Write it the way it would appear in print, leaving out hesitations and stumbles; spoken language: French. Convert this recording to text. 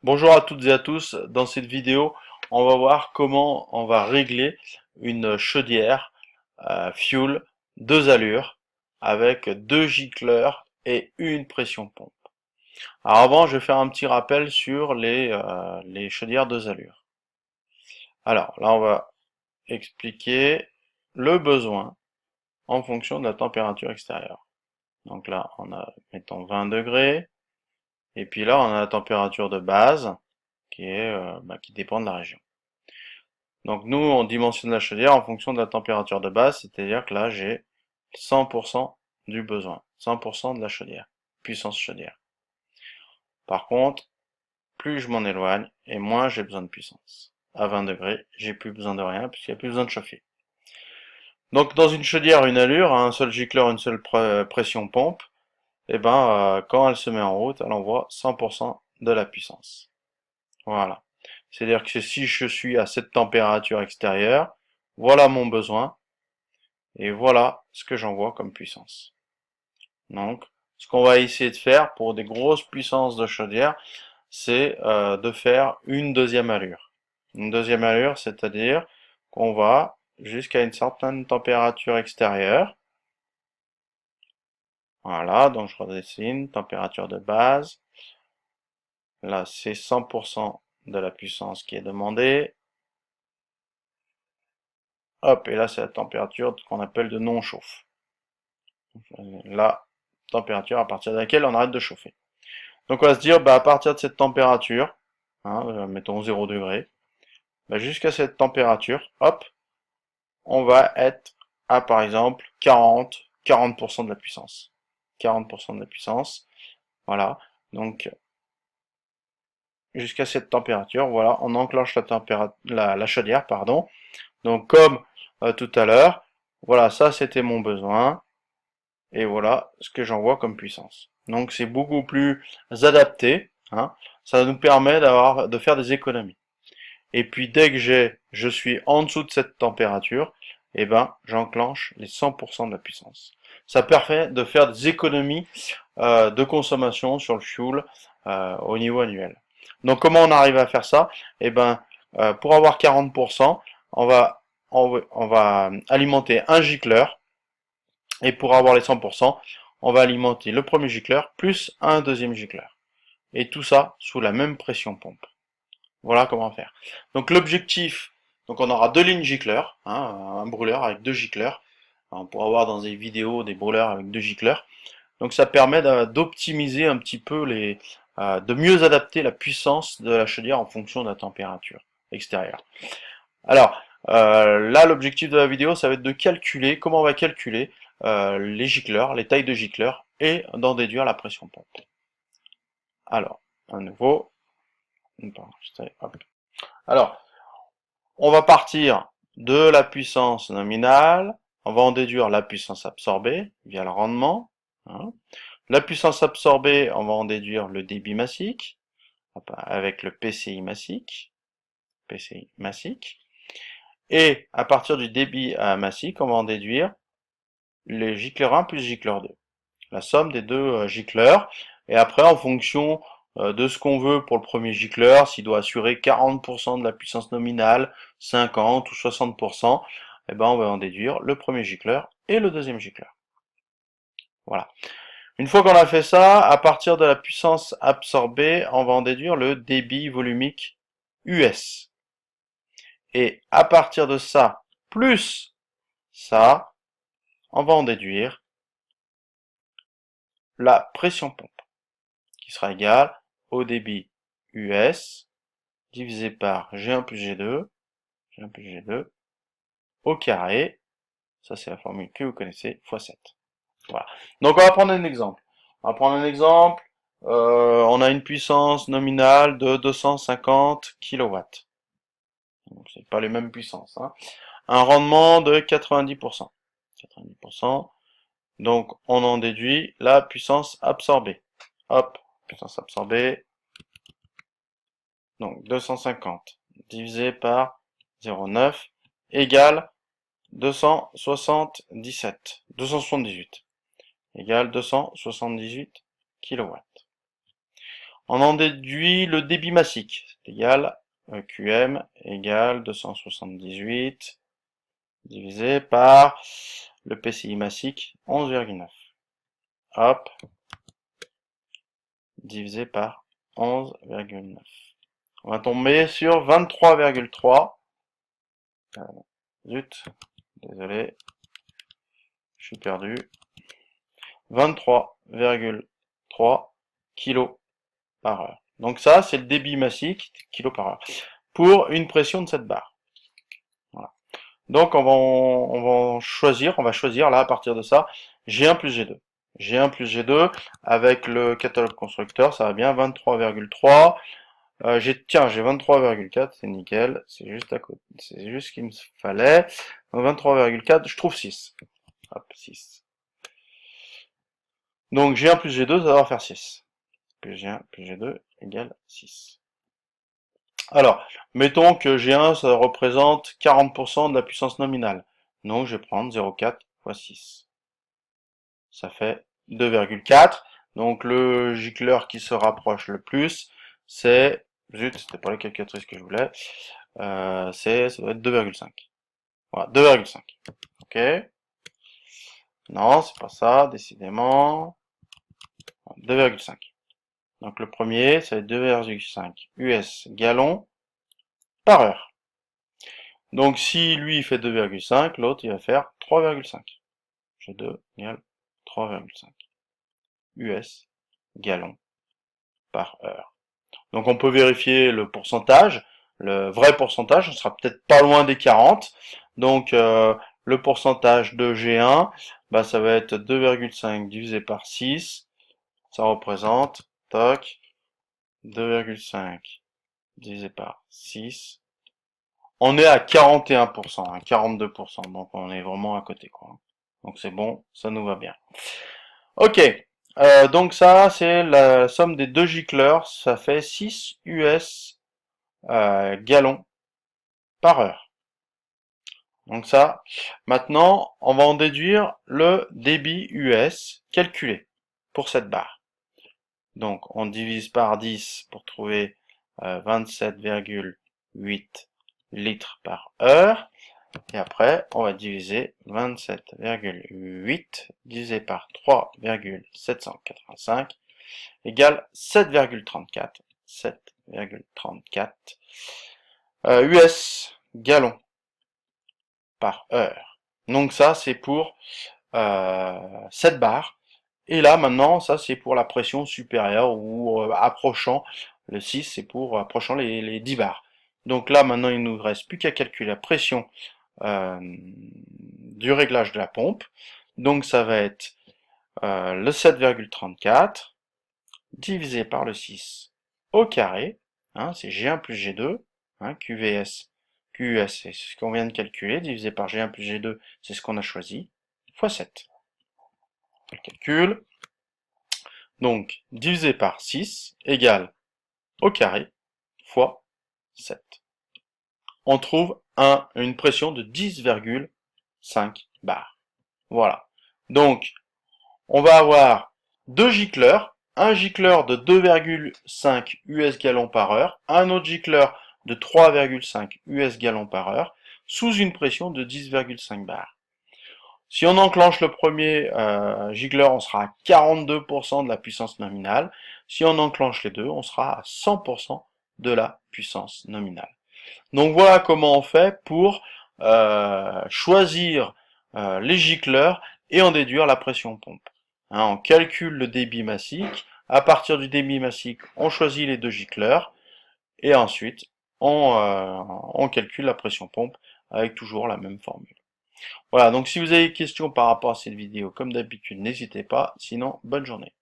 Bonjour à toutes et à tous. Dans cette vidéo, on va voir comment on va régler une chaudière fuel 2 allures avec 2 gicleurs et une pression pompe. Alors avant, je vais faire un petit rappel sur les chaudières 2 allures. Alors là, on va expliquer le besoin en fonction de la température extérieure. Donc là, on a, mettons, 20 degrés. Et puis là, on a la température de base qui dépend de la région. Donc nous, on dimensionne la chaudière en fonction de la température de base, c'est-à-dire que là, j'ai 100% du besoin, 100% de la chaudière, puissance chaudière. Par contre, plus je m'en éloigne, et moins j'ai besoin de puissance. À 20 degrés, j'ai plus besoin de rien, puisqu'il n'y a plus besoin de chauffer. Donc dans une chaudière, une allure, un seul gicleur, une seule pression pompe, et quand elle se met en route, elle envoie 100% de la puissance. Voilà. C'est-à-dire que si je suis à cette température extérieure, voilà mon besoin, et voilà ce que j'envoie comme puissance. Donc, ce qu'on va essayer de faire pour des grosses puissances de chaudière, c'est de faire une deuxième allure. Une deuxième allure, c'est-à-dire qu'on va jusqu'à une certaine température extérieure. Voilà, donc je redessine, température de base. Là, c'est 100% de la puissance qui est demandée. Hop, et là, c'est la température qu'on appelle de non-chauffe. La température à partir de laquelle on arrête de chauffer. Donc on va se dire, à partir de cette température, mettons 0 degré, jusqu'à cette température, hop, on va être à par exemple 40% de la puissance. 40% de la puissance, voilà. Donc jusqu'à cette température, voilà, on enclenche la chaudière, pardon. Donc comme tout à l'heure, voilà, ça c'était mon besoin. Et voilà ce que j'envoie comme puissance. Donc c'est beaucoup plus adapté, hein. Ça nous permet de faire des économies. Et puis dès que je suis en dessous de cette température, j'enclenche les 100% de la puissance. Ça permet de faire des économies de consommation sur le fuel au niveau annuel. Donc comment on arrive à faire ça? Pour avoir 40%, on va alimenter un gicleur. Et pour avoir les 100%, on va alimenter le premier gicleur plus un deuxième gicleur. Et tout ça sous la même pression pompe. Voilà comment faire. Donc l'objectif, donc on aura deux lignes gicleurs, un brûleur avec deux gicleurs. On pourra voir dans des vidéos des brûleurs avec deux gicleurs. Donc ça permet d'optimiser un petit peu de mieux adapter la puissance de la chaudière en fonction de la température extérieure. Alors, là, l'objectif de la vidéo, ça va être de calculer, comment on va calculer les gicleurs, les tailles de gicleurs, et d'en déduire la pression pompe. Alors, à nouveau, hop. Alors, on va partir de la puissance nominale, on va en déduire la puissance absorbée via le rendement. Hein. La puissance absorbée, on va en déduire le débit massique, avec le PCI massique. PCI massique. Et à partir du débit massique, on va en déduire les gicleurs 1 plus gicleur 2. La somme des deux gicleurs. Et après, en fonction de ce qu'on veut pour le premier gicleur, s'il doit assurer 40% de la puissance nominale, 50 ou 60%, on va en déduire le premier gicleur et le deuxième gicleur. Voilà. Une fois qu'on a fait ça, à partir de la puissance absorbée, on va en déduire le débit volumique US. Et à partir de ça, plus ça, on va en déduire la pression pompe, qui sera égale au débit US divisé par G1 plus G2, G1 plus G2, au carré, ça c'est la formule que vous connaissez, fois 7. Voilà. Donc on va prendre un exemple. On va prendre un exemple, on a une puissance nominale de 250 kW. Donc c'est pas les mêmes puissances. Hein. Un rendement de 90%. 90%. Donc on en déduit la puissance absorbée. Hop, puissance absorbée. Donc 250 divisé par 0,9 égale 278 égale 278 kW. On en déduit le débit massique, c'est égal QM égale 278 divisé par le PCI massique 11,9. Hop, divisé par 11,9. On va tomber sur 23,3. Zut, désolé, je suis perdu. 23,3 kg par heure. Donc ça, c'est le débit massique, kg par heure, pour une pression de cette barre. Voilà. Donc on va choisir là à partir de ça, G1 plus G2. G1 plus G2, avec le catalogue constructeur, ça va bien, 23,3. Tiens, j'ai 23,4, c'est nickel, c'est juste à côté, c'est juste ce qu'il me fallait. Donc 23,4, je trouve 6. Hop, 6. Donc G1 plus G2, ça va faire 6. Plus G1 plus G2 égale 6. Alors, mettons que G1, ça représente 40% de la puissance nominale. Donc je vais prendre 0,4 fois 6. Ça fait 2,4. Donc le gicleur qui se rapproche le plus, c'est... Zut, c'était pas la calculatrice que je voulais. Ça doit être 2,5. Voilà, 2,5. Ok. Non, c'est pas ça, décidément. 2,5. Donc le premier, c'est 2,5 US gallons par heure. Donc si lui il fait 2,5, l'autre il va faire 3,5. G2 égale 3,5 US gallons par heure. Donc on peut vérifier le pourcentage. Le vrai pourcentage, on sera peut-être pas loin des 40. Donc le pourcentage de G1, bah, ça va être 2,5 divisé par 6. Ça représente, toc, 2,5 divisé par 6. On est à 41%, à 42%, donc on est vraiment à côté, quoi. Donc c'est bon, ça nous va bien. Ok, donc ça c'est la somme des deux gicleurs, ça fait 6 US gallons par heure. Donc ça, maintenant on va en déduire le débit US calculé pour cette barre. Donc on divise par 10 pour trouver 27,8 litres par heure. Et après, on va diviser 27,8 divisé par 3,785 égale 7,34. 7,34 US gallons par heure. Donc ça, c'est pour cette barre. Et là, maintenant, ça, c'est pour la pression supérieure ou approchant. Le 6, c'est pour approchant les 10 bars. Donc là, maintenant, il nous reste plus qu'à calculer la pression du réglage de la pompe. Donc ça va être le 7,34 divisé par le 6 au carré, hein, c'est G1 plus G2, hein, QVS, QUS, c'est ce qu'on vient de calculer, divisé par G1 plus G2, c'est ce qu'on a choisi, fois 7. On calcule. Donc, divisé par 6 égale au carré fois 7. On trouve une pression de 10,5 bars. Voilà. Donc, on va avoir deux gicleurs, un gicleur de 2,5 US gallons par heure, un autre gicleur de 3,5 US gallons par heure, sous une pression de 10,5 bars. Si on enclenche le premier gicleur, on sera à 42% de la puissance nominale. Si on enclenche les deux, on sera à 100% de la puissance nominale. Donc voilà comment on fait pour choisir les gicleurs et en déduire la pression pompe. Hein, on calcule le débit massique. À partir du débit massique, on choisit les deux gicleurs et ensuite on calcule la pression pompe avec toujours la même formule. Voilà, donc si vous avez des questions par rapport à cette vidéo, comme d'habitude, n'hésitez pas. Sinon, bonne journée.